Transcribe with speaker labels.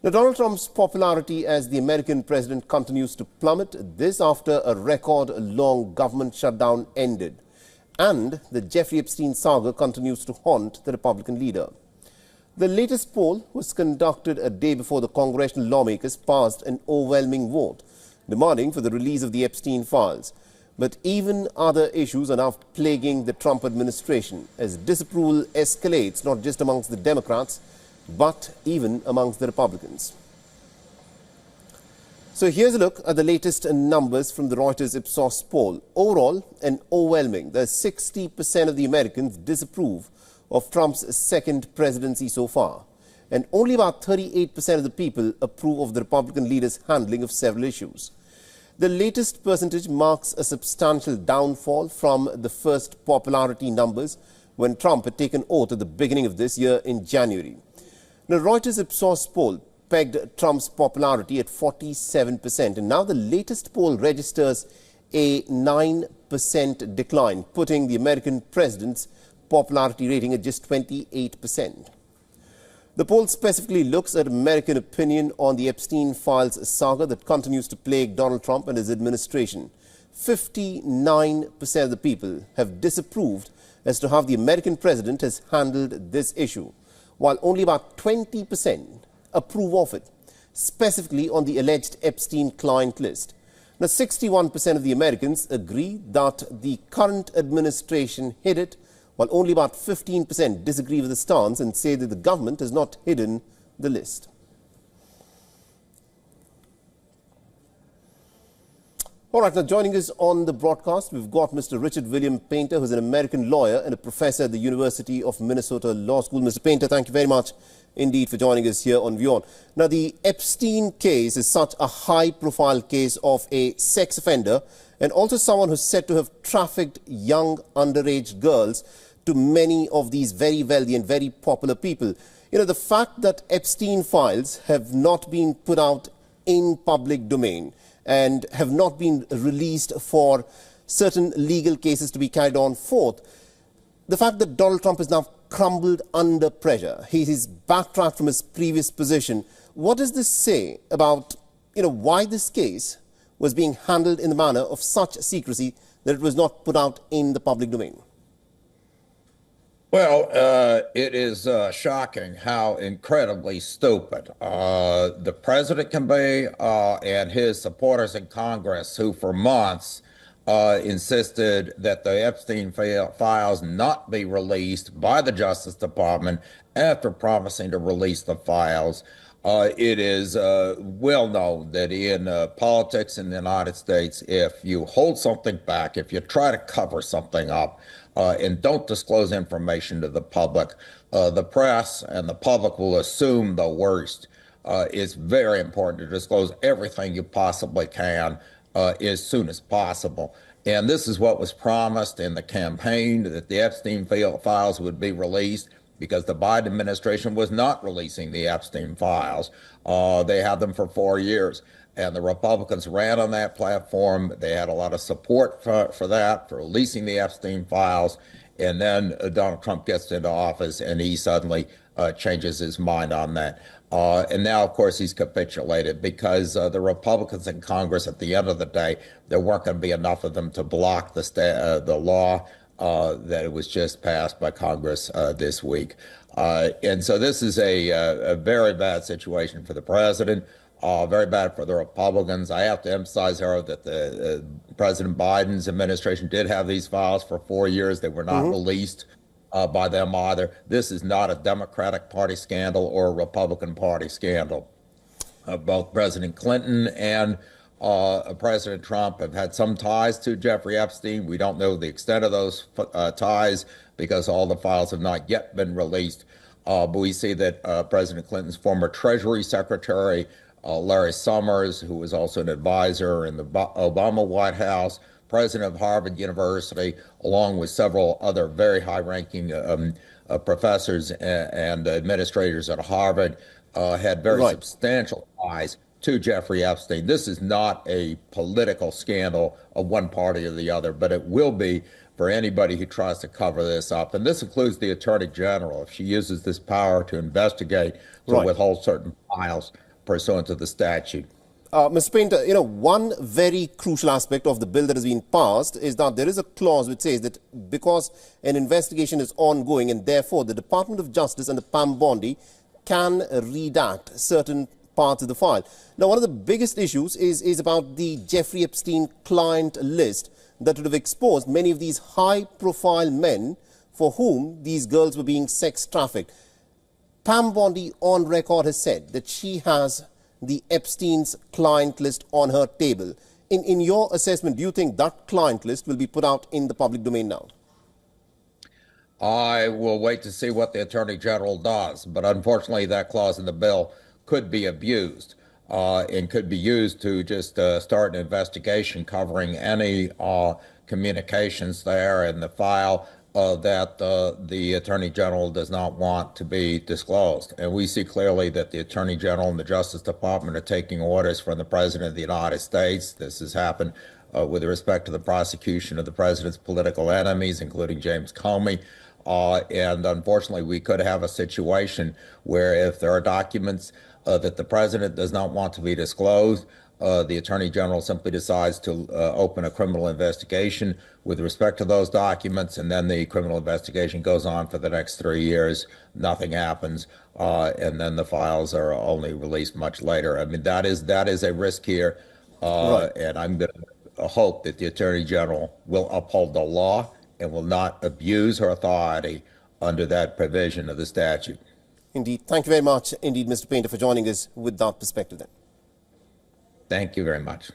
Speaker 1: Now, Donald Trump's popularity as the American president continues to plummet, this after a record-long government shutdown ended. And the Jeffrey Epstein saga continues to haunt the Republican leader. The latest poll was conducted a day before the congressional lawmakers passed an overwhelming vote, demanding for the release of the Epstein files. But even other issues are now plaguing the Trump administration as disapproval escalates not just amongst the Democrats, but even amongst the Republicans. So here's a look at the latest numbers from the Reuters Ipsos poll. Overall, an overwhelming, 60% of the Americans disapprove of Trump's second presidency so far. And only about 38% of the people approve of the Republican leader's handling of several issues. The latest percentage marks a substantial downfall from the first popularity numbers when Trump had taken oath at the beginning of this year in January. Now, Reuters Ipsos poll pegged Trump's popularity at 47%, and now the latest poll registers a 9% decline, putting the American president's popularity rating at just 28%. The poll specifically looks at American opinion on the Epstein files saga that continues to plague Donald Trump and his administration. 59% of the people have disapproved as to how the American president has handled this issue, while only about 20% approve of it, specifically on the alleged Epstein client list. Now, 61% of the Americans agree that the current administration hid it, while only about 15% disagree with the stance and say that the government has not hidden the list. All right, now joining us on the broadcast, we've got Mr. Richard William Painter, who's an American lawyer and a professor at the University of Minnesota Law School. Mr. Painter, thank you very much indeed for joining us here on WION. Now, the Epstein case is such a high-profile case of a sex offender and also someone who's said to have trafficked young underage girls to many of these very wealthy and very popular people. You know, the fact that Epstein files have not been put out in public domain and have not been released for certain legal cases to be carried on forth, the fact that Donald Trump has now crumbled under pressure, he's backtracked from his previous position, what does this say about, why this case was being handled in the manner of such secrecy that it was not put out in the public domain?
Speaker 2: Well, it is shocking how incredibly stupid the president can be and his supporters in Congress, who for months insisted that the Epstein files not be released by the Justice Department after promising to release the files. It is well known that in politics in the United States, if you hold something back, if you try to cover something up, and don't disclose information to the public, the press and the public will assume the worst. It's very important to disclose everything you possibly can as soon as possible. And this is what was promised in the campaign, that the Epstein files would be released, because the Biden administration was not releasing the Epstein files. They had them for 4 years. And the Republicans ran on that platform. They had a lot of support for that, for releasing the Epstein files. And then Donald Trump gets into office and he suddenly changes his mind on that. And now, of course, he's capitulated because the Republicans in Congress, at the end of the day, there weren't going to be enough of them to block the law that was just passed by Congress this week. And so this is a very bad situation for the president. Very bad for the Republicans. I have to emphasize, Harold, that the President Biden's administration did have these files for 4 years. They were not released by them either. This is not a Democratic Party scandal or a Republican Party scandal. Both President Clinton and President Trump have had some ties to Jeffrey Epstein. We don't know the extent of those ties because all the files have not yet been released. But we see that President Clinton's former Treasury Secretary, Larry Summers, who was also an advisor in the Obama White House, president of Harvard University, along with several other very high-ranking professors and administrators at Harvard, had very substantial ties to Jeffrey Epstein. This is not a political scandal of one party or the other, but it will be for anybody who tries to cover this up. And this includes the Attorney General. If she uses this power to investigate, to withhold certain files, pursuant to the statute.
Speaker 1: Mr. Painter, you know, one very crucial aspect of the bill that has been passed is that there is a clause which says that because an investigation is ongoing and therefore the Department of Justice and the Pam Bondi can redact certain parts of the file. Now, one of the biggest issues is about the Jeffrey Epstein client list that would have exposed many of these high-profile men for whom these girls were being sex trafficked. Pam Bondi on record has said that she has the Epstein's client list on her table. In your assessment, do you think that client list will be put out in the public domain now?
Speaker 2: I will wait to see what the Attorney General does, but unfortunately that clause in the bill could be abused and could be used to just start an investigation covering any communications there in the file that the Attorney General does not want to be disclosed. And we see clearly that the Attorney General and the Justice Department are taking orders from the President of the United States. This has happened with respect to the prosecution of the President's political enemies, including James Comey. And unfortunately, we could have a situation where if there are documents that the President does not want to be disclosed, the Attorney General simply decides to open a criminal investigation with respect to those documents, and then the criminal investigation goes on for the next 3 years. Nothing happens, and then the files are only released much later. I mean, that is a risk here,
Speaker 1: Right.
Speaker 2: and I'm going to hope that the Attorney General will uphold the law and will not abuse her authority under that provision of the statute.
Speaker 1: Indeed. Thank you very much, indeed, Mr. Painter, for joining us with that perspective then.
Speaker 2: Thank you very much.